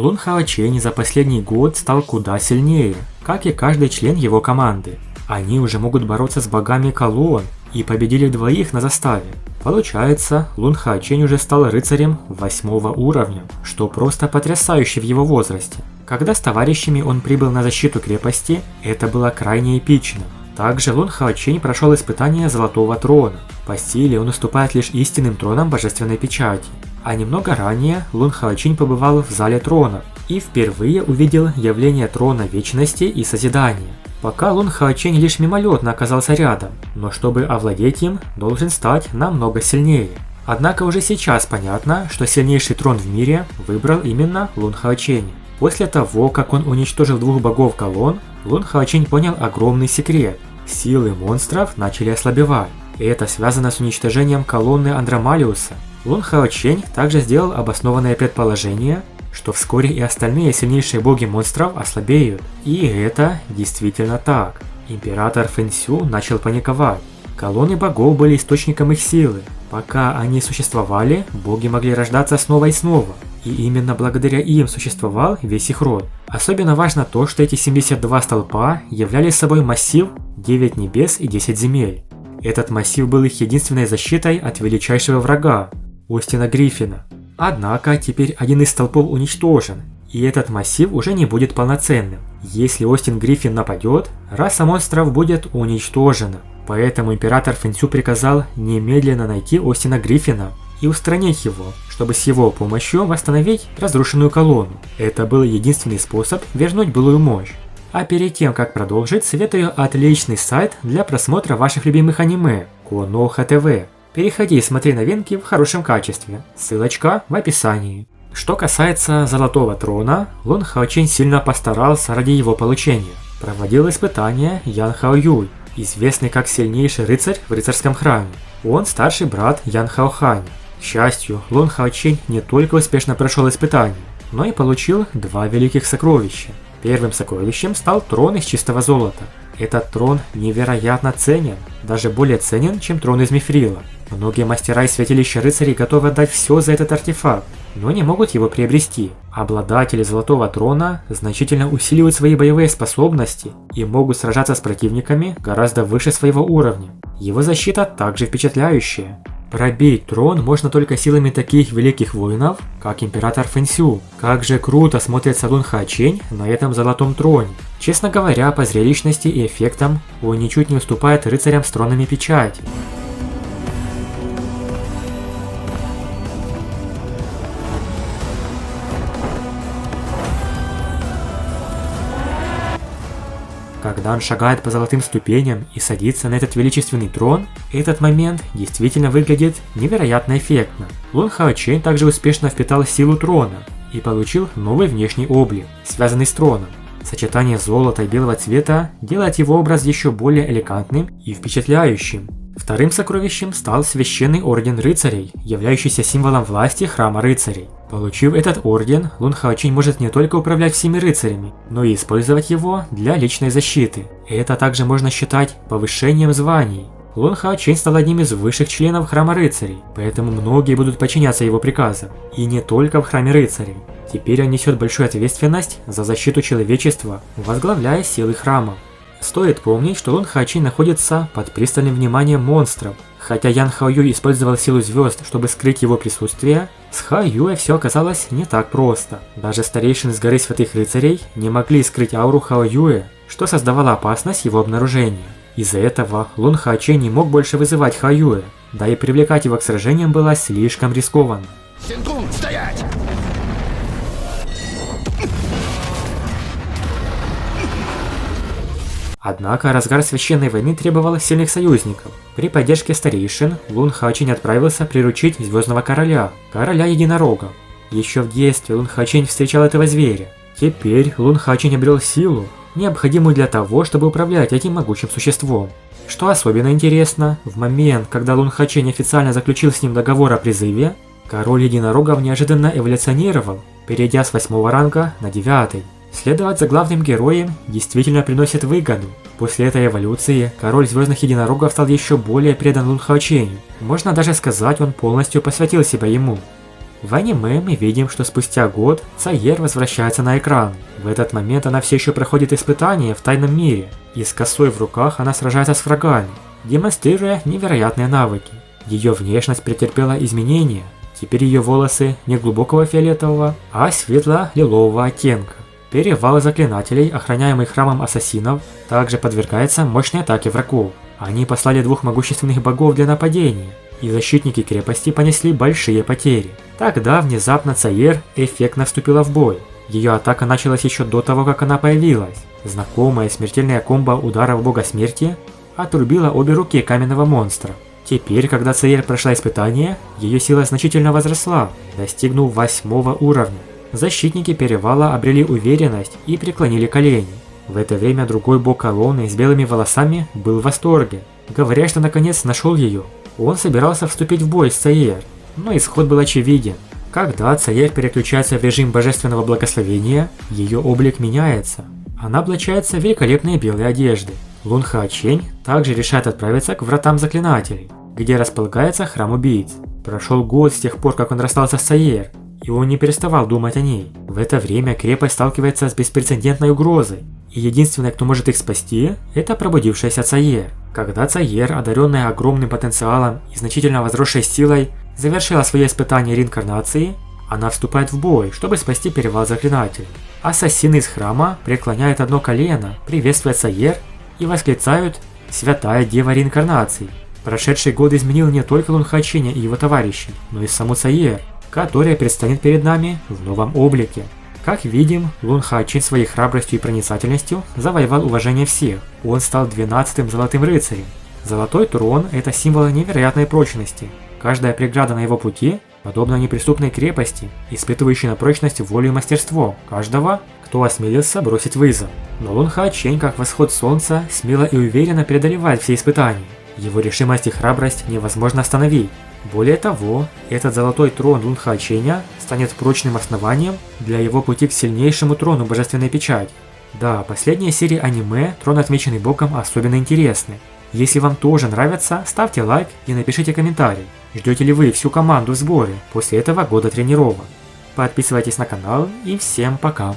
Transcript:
Лун Хаочень за последний год стал куда сильнее, как и каждый член его команды. Они уже могут бороться с богами колонн и победили двоих на заставе. Получается, Лун Хаочень уже стал рыцарем 8-го уровня, что просто потрясающе в его возрасте. Когда с товарищами он прибыл на защиту крепости, это было крайне эпично. Также Лун Хаочень прошел испытание Золотого Трона. По силе он уступает лишь истинным тронам Божественной Печати. А немного ранее Лун Хаочень побывал в Зале Трона и впервые увидел явление Трона Вечности и Созидания. Пока Лун Хаочень лишь мимолетно оказался рядом, но чтобы овладеть им, должен стать намного сильнее. Однако уже сейчас понятно, что сильнейший трон в мире выбрал именно Лун Хаочень. После того, как он уничтожил двух богов колонн, Лун Хаочень понял огромный секрет. Силы монстров начали ослабевать, и это связано с уничтожением колонны Андромалиуса. Лун Хаочень также сделал обоснованное предположение, что вскоре и остальные сильнейшие боги монстров ослабеют. И это действительно так. Император Фэнсю начал паниковать. Колонны богов были источником их силы. Пока они существовали, боги могли рождаться снова и снова. И именно благодаря им существовал весь их род. Особенно важно то, что эти 72 столпа являли собой массив 9 небес и 10 земель. Этот массив был их единственной защитой от величайшего врага – Остина Гриффина. Однако теперь один из столпов уничтожен, и этот массив уже не будет полноценным. Если Остин Гриффин нападет, раса монстров будет уничтожена. Поэтому император Фэнсю приказал немедленно найти Остина Гриффина и устранить его, чтобы с его помощью восстановить разрушенную колонну. Это был единственный способ вернуть былую мощь. А перед тем, как продолжить, советую отличный сайт для просмотра ваших любимых аниме – Konoha TV. Переходи и смотри новинки в хорошем качестве, ссылочка в описании. Что касается Золотого Трона, Лун Хаочень сильно постарался ради его получения. Проводил испытания Ян Хаоюй, известный как сильнейший рыцарь в рыцарском храме. Он старший брат Ян Хаоханя. К счастью, Лун Хаочень не только успешно прошел испытания, но и получил два великих сокровища. Первым сокровищем стал трон из чистого золота. Этот трон невероятно ценен, даже более ценен, чем трон из мифрила. Многие мастера из святилища рыцарей готовы отдать все за этот артефакт, но не могут его приобрести. Обладатели Золотого Трона значительно усиливают свои боевые способности и могут сражаться с противниками гораздо выше своего уровня. Его защита также впечатляющая. Пробить трон можно только силами таких великих воинов, как император Фэнсю. Как же круто смотрится Лун Хаочень на этом золотом троне. Честно говоря, по зрелищности и эффектам он ничуть не уступает рыцарям с тронами печати. Когда он шагает по золотым ступеням и садится на этот величественный трон, этот момент действительно выглядит невероятно эффектно. Лун Хаочень также успешно впитал силу трона и получил новый внешний облик, связанный с троном. Сочетание золота и белого цвета делает его образ еще более элегантным и впечатляющим. Вторым сокровищем стал Священный Орден Рыцарей, являющийся символом власти Храма Рыцарей. Получив этот орден, Лун Хаочень может не только управлять всеми рыцарями, но и использовать его для личной защиты. Это также можно считать повышением званий. Лун Хаочень стал одним из высших членов Храма Рыцарей, поэтому многие будут подчиняться его приказам. И не только в Храме Рыцарей. Теперь он несет большую ответственность за защиту человечества, возглавляя силы храма. Стоит помнить, что Лун Хаочень находится под пристальным вниманием монстров. Хотя Ян Хаоюй использовал силу звезд, чтобы скрыть его присутствие, с Хаоюя все оказалось не так просто. Даже старейшины с горы Святых Рыцарей не могли скрыть ауру Хаоюя, что создавало опасность его обнаружения. Из-за этого Лун Хаочень не мог больше вызывать Хаоюя, да и привлекать его к сражениям было слишком рискованно. Синкун, стоять! Однако разгар священной войны требовал сильных союзников. При поддержке старейшин Лун Хаочень отправился приручить Звездного Короля, Короля Единорога. Еще в детстве Лун Хаочень встречал этого зверя. Теперь Лун Хаочень обрел силу, необходимую для того, чтобы управлять этим могучим существом. Что особенно интересно, в момент, когда Лун Хаочень официально заключил с ним договор о призыве, Король Единорогов неожиданно эволюционировал, перейдя с 8 ранга на 9. Следовать за главным героем действительно приносит выгоду. После этой эволюции король Звездных Единорогов стал еще более предан Лун Хаоченью. Можно даже сказать, он полностью посвятил себя ему. В аниме мы видим, что спустя год Цаер возвращается на экран. В этот момент она все еще проходит испытания в тайном мире, и с косой в руках она сражается с врагами, демонстрируя невероятные навыки. Ее внешность претерпела изменения, теперь ее волосы не глубокого фиолетового, а светло-лилового оттенка. Перевал заклинателей, охраняемый храмом ассасинов, также подвергается мощной атаке врагов. Они послали двух могущественных богов для нападения, и защитники крепости понесли большие потери. Тогда внезапно Цаер эффектно вступила в бой. Ее атака началась еще до того, как она появилась. Знакомая смертельная комбо ударов бога смерти отрубила обе руки каменного монстра. Теперь, когда Цаер прошла испытание, ее сила значительно возросла, достигнув 8 уровня. Защитники перевала обрели уверенность и преклонили колени. В это время другой бог колонны с белыми волосами был в восторге, говоря, что наконец нашел ее. Он собирался вступить в бой с Цаер, но исход был очевиден. Когда Цаер переключается в режим божественного благословения, ее облик меняется. Она облачается в великолепные белые одежды. Лун Хаочень также решает отправиться к вратам заклинателей, где располагается храм убийц. Прошел год с тех пор, как он расстался с Цаер, и он не переставал думать о ней. В это время крепость сталкивается с беспрецедентной угрозой, и единственное, кто может их спасти, это пробудившаяся Цаер. Когда Цаер, одаренная огромным потенциалом и значительно возросшей силой, завершила свое испытание реинкарнации, она вступает в бой, чтобы спасти перевал заклинателей. Ассасины из храма преклоняют одно колено, приветствуя Цаер и восклицают «Святая Дева реинкарнации». Прошедший год изменил не только Лун Хаоченя и его товарищей, но и саму Цаер, которая предстанет перед нами в новом облике. Как видим, Лун Хаочень своей храбростью и проницательностью завоевал уважение всех. Он стал 12-м золотым рыцарем. Золотой трон – это символ невероятной прочности. Каждая преграда на его пути подобна неприступной крепости, испытывающей на прочность волю и мастерство каждого, кто осмелился бросить вызов. Но Лун Хаочень, как восход солнца, смело и уверенно преодолевает все испытания. Его решимость и храбрость невозможно остановить. Более того, этот золотой трон Лун Хаоченя станет прочным основанием для его пути к сильнейшему трону Божественной Печати. Да, последние серии аниме «Трон, отмеченный Богом» особенно интересны. Если вам тоже нравится, ставьте лайк и напишите комментарий. Ждете ли вы всю команду в сборе после этого года тренировок? Подписывайтесь на канал и всем пока!